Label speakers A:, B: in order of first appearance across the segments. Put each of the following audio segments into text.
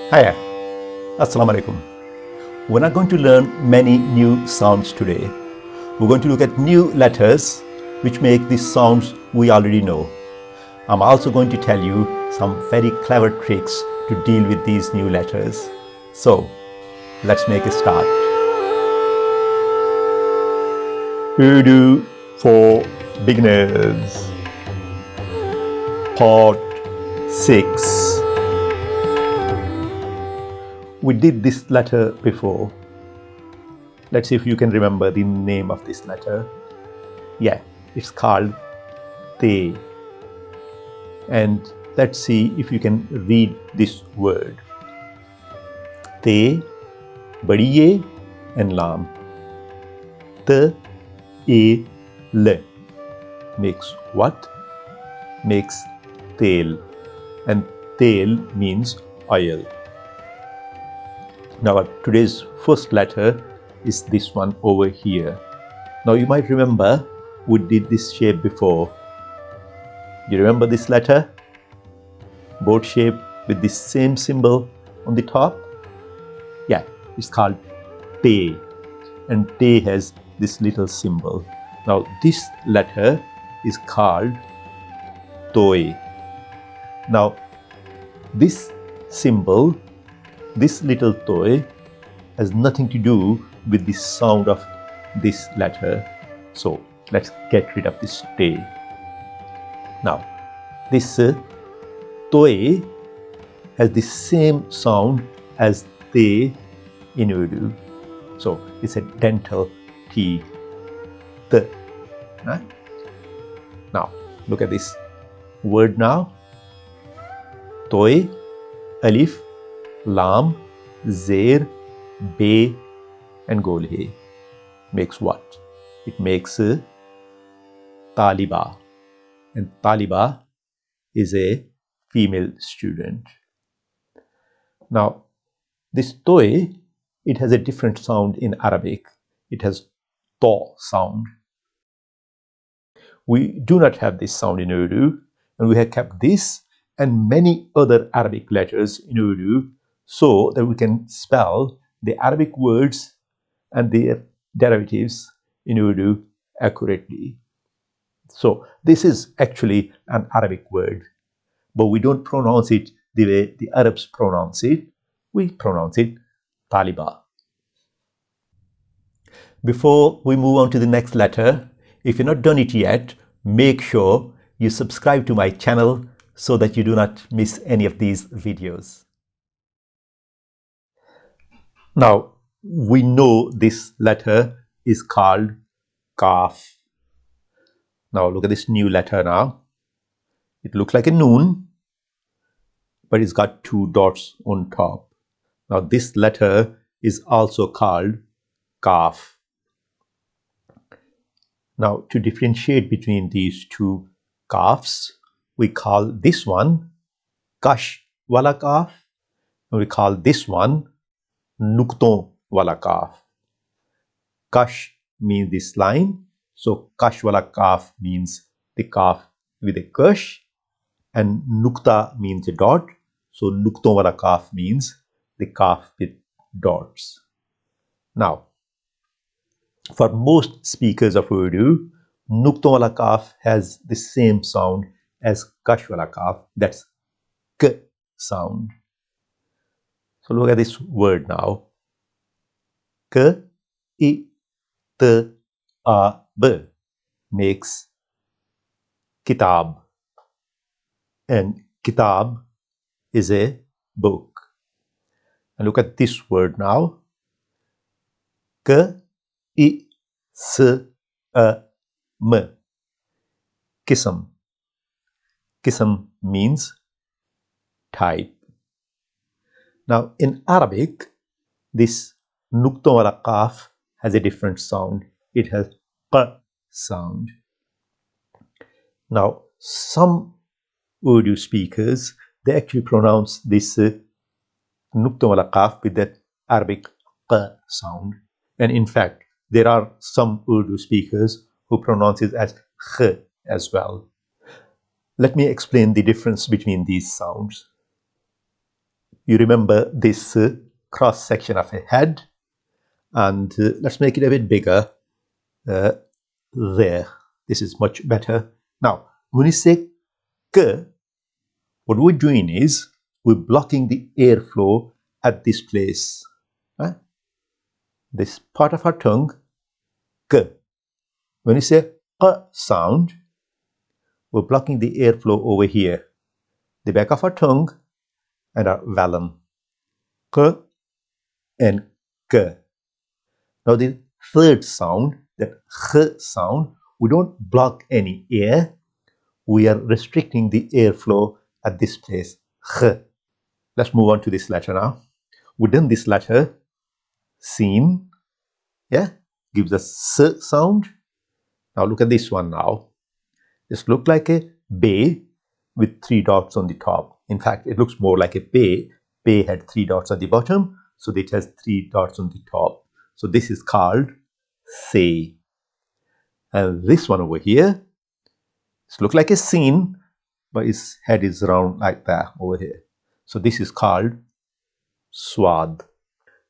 A: Hiya, Assalamu alaikum. We're not going to learn many new sounds today. We're going to look at new letters which make these sounds we already know. I'm also going to tell you some very clever tricks to deal with these new letters. So, let's make a start. Urdu for beginners. Part 6. We did this letter before. Let's see if you can remember the name of this letter. Yeah, it's called Te. And let's see if you can read this word. Te, badi ye, and lam. Te, e, le. Makes what? Makes tail. And tail means oil. Now today's first letter is this one over here. Now you might remember we did this shape before. You remember this letter? Boat shape with the same symbol on the top? Yeah, it's called Te. And Te has this little symbol. Now this letter is called Toi. Now this symbol, this little Toi, has nothing to do with the sound of this letter. So let's get rid of this Te. Now this Toi has the same sound as Te in Urdu. So it's a dental T. T. Right? Now look at this word now. Toi, alif, lam, zer, be, and golhe makes what? It makes taliba, and taliba is a female student. Now this toi, it has a different sound in Arabic. It has to sound. We do not have this sound in Urdu, and we have kept this and many other Arabic letters in Urdu so that we can spell the Arabic words and their derivatives in Urdu accurately. So this is actually an Arabic word, but we don't pronounce it the way the Arabs pronounce it. We pronounce it taliba. Before we move on to the next letter, if you've not done it yet, make sure you subscribe to my channel so that you do not miss any of these videos. Now, we know this letter is called Kaf. Now, look at this new letter now. It looks like a noon, but it's got two dots on top. Now, this letter is also called Kaf. Now, to differentiate between these two kafs, we call this one Kash wala kaf, and we call this one Nukton wala kaf. Kash means this line, so Kash wala kaf means the kaf with a kash, and Nukta means a dot, so Nukton wala kaf means the kaf with dots. Now, for most speakers of Urdu, Nukton wala kaf has the same sound as Kash wala kaf, that's K sound. So look at this word now. K, I, T, A, B makes kitab. And kitab is a book. And look at this word now. K, I, S, A, M. Qism. Qism means type. Now in Arabic, this Nukton wala kaf has a different sound. It has Q sound. Now some Urdu speakers, they actually pronounce this Nukton wala kaf with that Arabic Q sound. And in fact, there are some Urdu speakers who pronounce it as Kh as well. Let me explain the difference between these sounds. You remember this cross section of a head, and let's make it a bit bigger. There. This is much better. Now, when you say k, what we're doing is we're blocking the airflow at this place. Right? This part of our tongue, k. When you say sound, we're blocking the airflow over here, the back of our tongue and our vellum. K and k. Now the third sound, that h sound, we don't block any air. We are restricting the airflow at this place, h. Let's move on to this letter now. Within this letter, seen, yeah, gives us s sound. Now look at this one now. This looks like a bay with 3 dots on the top. In fact, it looks more like a bay. Bay had 3 dots at the bottom, so it has 3 dots on the top. So this is called say. And this one over here, it looks like a scene, but its head is round like that over here. So this is called swad.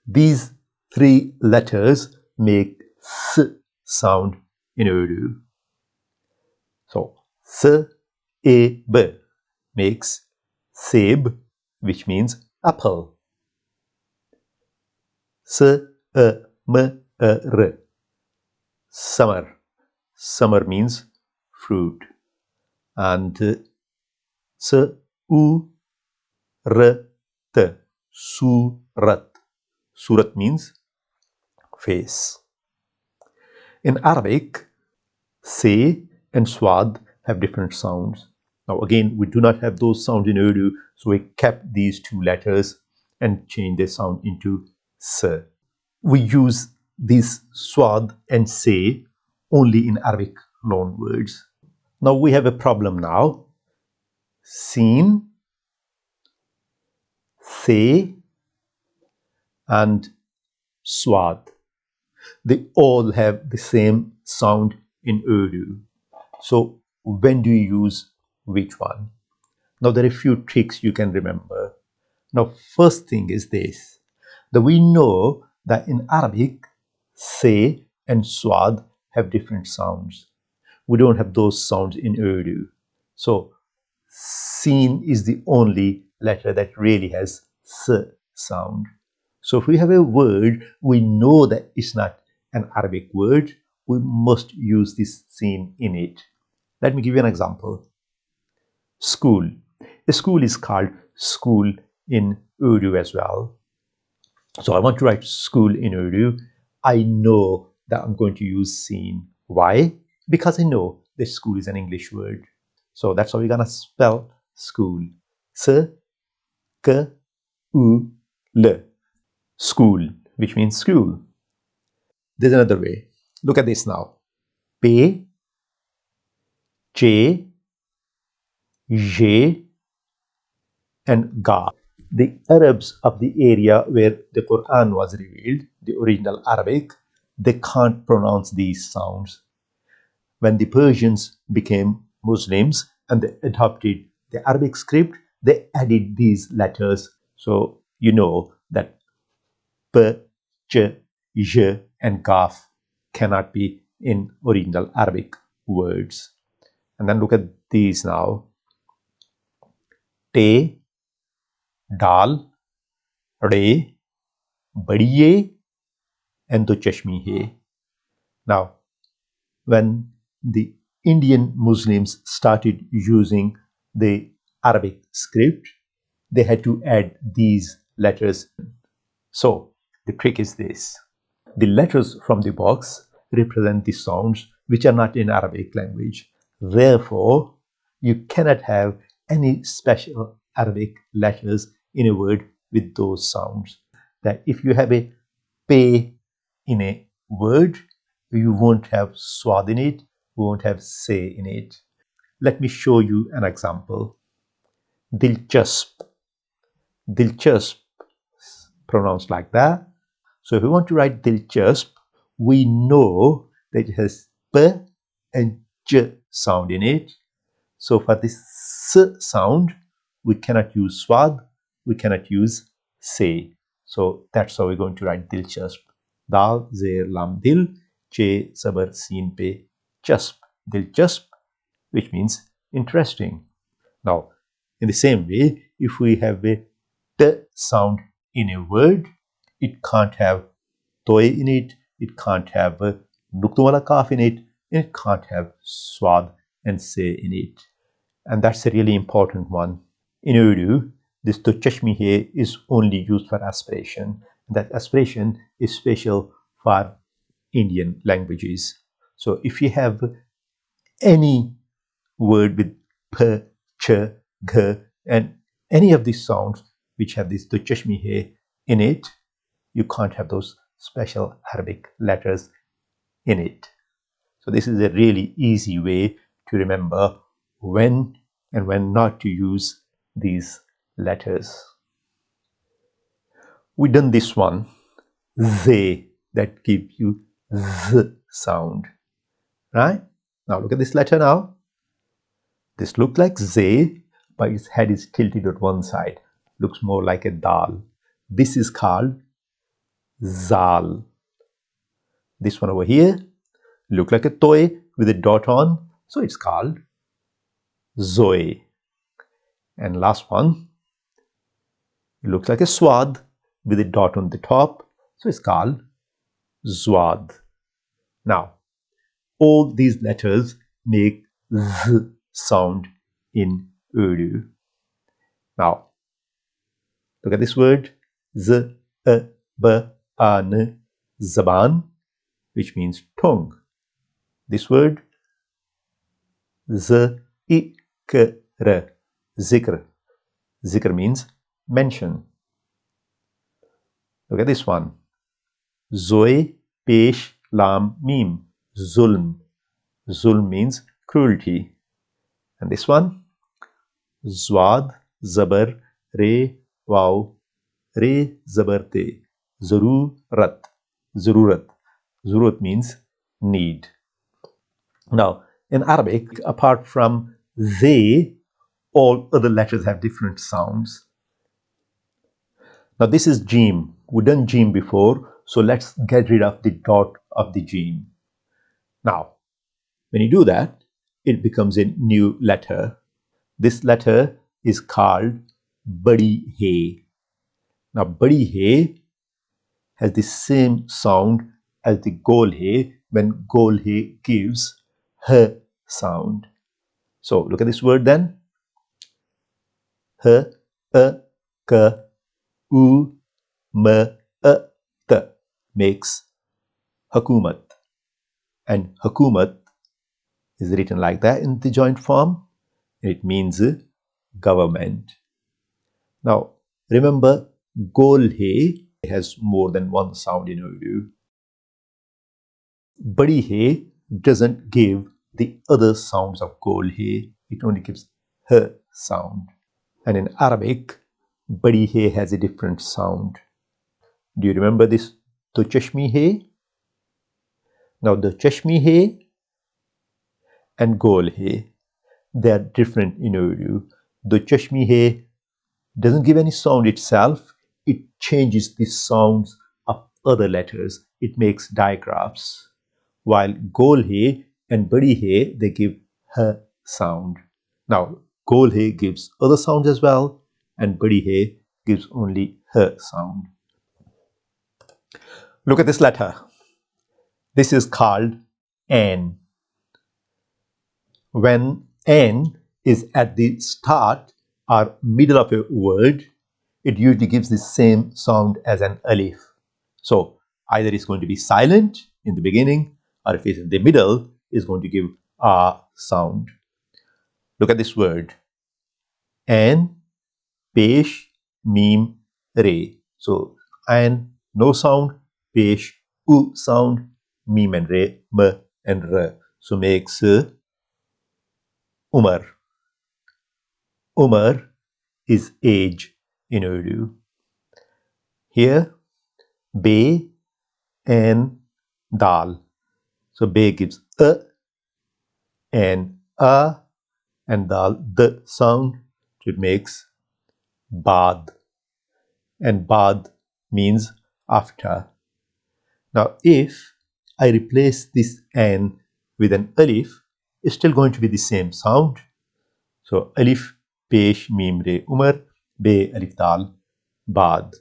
A: These 3 letters make s sound in Urdu. So s, a, b makes seb, which means apple. S, a, m, a, r, summer. Summer means fruit. And s, u, r, t, surat. Surat means face. In Arabic, say and swad have different sounds. Now again, we do not have those sounds in Urdu, so we kept these 2 letters and changed their sound into s. We use these swad and say only in Arabic loan words. Now we have a problem now. Seen, say, and swad. They all have the same sound in Urdu. So when do you use which one? Now there are a few tricks you can remember. Now first thing is this, that we know that in Arabic, say and swad have different sounds. We don't have those sounds in Urdu. So seen is the only letter that really has s sound. So if we have a word, we know that it's not an Arabic word, we must use this seen in it. Let me give you an example. School. A school is called school in Urdu as well. So I want to write school in Urdu. I know that I'm going to use seen. Why? Because I know that school is an English word. So that's how we're going to spell school. S, k, u, l. School, which means school. There's another way. Look at this now. P, J, J, and Ga. The Arabs of the area where the Quran was revealed, the original Arabic, they can't pronounce these sounds. When the Persians became Muslims and they adopted the Arabic script, they added these letters. So you know that P, Ch, J, and Kaf cannot be in original Arabic words. And then look at these now. Te, Dal, Re, Badiye, and Do Chashmi Hai. Now, when the Indian Muslims started using the Arabic script, they had to add these letters. So the trick is this. The letters from the box represent the sounds which are not in Arabic language. Therefore, you cannot have any special Arabic letters in a word with those sounds. That if you have a pe in a word, you won't have swad in it, you won't have say in it. Let me show you an example. Dilchasp. Dilchasp, pronounced like that. So if we want to write Dilchasp, we know that it has P and J sound in it. So for this S sound, we cannot use swad, we cannot use say. So that's how we're going to write dilchasp. Dal, zer, lam, dil, che, sabar, seen, pe, chasp. Dilchasp, which means interesting. Now, in the same way, if we have a t sound in a word, it can't have toy in it, it can't have a nukta wala kaf in it, and it can't have swad and say in it. And that's a really important one. In Urdu, this to chashmi hai is only used for aspiration. That aspiration is special for Indian languages. So if you have any word with p, ch, g, and any of these sounds which have this to chashmi hai in it, you can't have those special Arabic letters in it. So this is a really easy way to remember when and when not to use these letters. We done this one, they, that give you z sound, right? Now look at this letter now. This looks like z, but its head is tilted at one side. Looks more like a dal. This is called zal. This one over here look like a toy with a dot on, so it's called zoe. And last one, it looks like a swad with a dot on the top, so it's called zwad. Now, all these letters make z sound in Urdu. Now, look at this word, z, a, b, a, n, zaban, which means tongue. This word, z, I, k, r, zikr. Zikr means mention. Look at this one. Zoe, pesh, lam, mim. Zulm. Zulm means cruelty. And this one. Zwad, zabar, re, waw, re, zabar, te. Zarurat. Zarurat. Zarurat means need. Now, in Arabic, apart from they, all other letters have different sounds. Now this is Jim. We've done Jim before, so let's get rid of the dot of the Jim. Now, when you do that, it becomes a new letter. This letter is called Badi Hai. Now Badi Hai has the same sound as the Gol Hai when Gol Hai gives her sound. So look at this word then. H, a, k, u, m, a, t makes Hakumat. And Hakumat is written like that in the joint form. It means government. Now, remember, Gol Hai has more than one sound in Urdu. Badi Hai doesn't give the other sounds of Gol Hai. It only gives her sound. And in Arabic, Badi Hai has a different sound. Do you remember this? To Chashmi Hai? Now, the Chashmi Hai and Gol Hai, they are different in Urdu. The Chashmi Hai doesn't give any sound itself. It changes the sounds of other letters. It makes digraphs. While Gol Hai and Badi Hai, they give her sound. Now, Gol Hai gives other sounds as well, and Badi Hai gives only her sound. Look at this letter. This is called N. When N is at the start or middle of a word, it usually gives the same sound as an alif. So either it's going to be silent in the beginning, or if it's in the middle, it's going to give a sound. Look at this word. N, pesh, mim, re. So N, no sound, pesh, u sound, mim and re, m and r. So makes Umar. Umar is age in Urdu. Here, Be and Dal. So Be gives a and a and Dal the sound. It makes Bad. and ba'd means after. Now, if I replace this an with an alif, it's still going to be the same sound. So, alif, pesh, mim, re, umar, be, alif, dal, ba'd.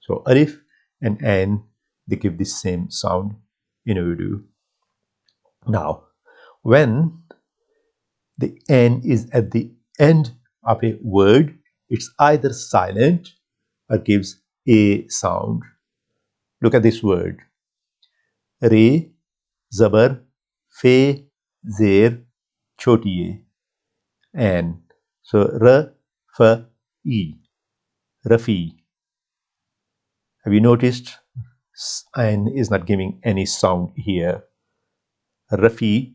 A: So, alif and an, they give the same sound in Urdu. Now, when the n is at the end of a word, it's either silent or gives a sound. Look at this word. Re, zabar, fe, zer, chotiye, an. So, ra, fa, e, rafi. Have you noticed an is not giving any sound here? Rafi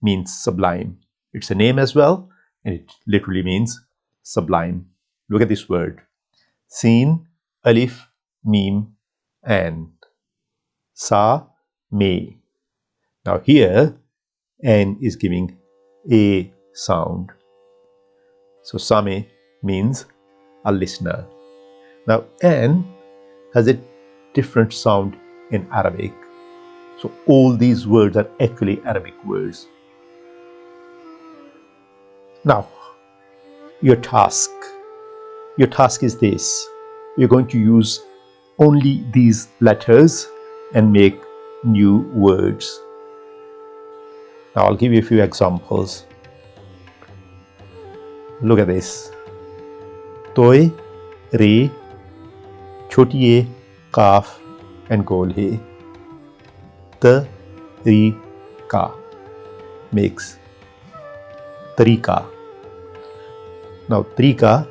A: means sublime. It's a name as well, and it literally means sublime. Look at this word. Sin, alif, mim, an. Sa, me. Now here, an is giving a sound. So same means a listener. Now an has a different sound in Arabic. So all these words are actually Arabic words. Now, your task is this. You're going to use only these letters and make new words. Now I'll give you a few examples. Look at this. Toy, re, chotiye, kaf, and golhe. Tarika makes tarika. Now, tarika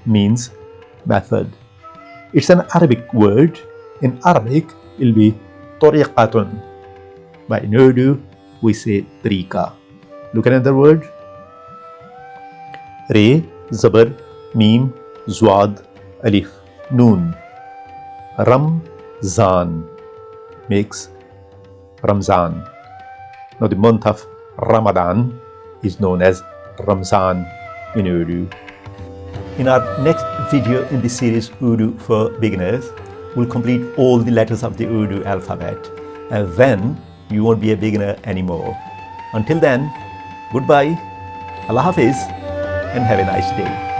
A: means method. It's an Arabic word. In Arabic, it will be tariqatun. But in Urdu, we say tarika. Look at another word. Re, zabar, mim, zwad, alif, noon. Ramzan makes Ramzan. Now the month of Ramadan is known as Ramzan in Urdu. In our next video in this series, Urdu for Beginners, we'll complete all the letters of the Urdu alphabet, and then you won't be a beginner anymore. Until then, goodbye, Allah Hafiz, and have a nice day.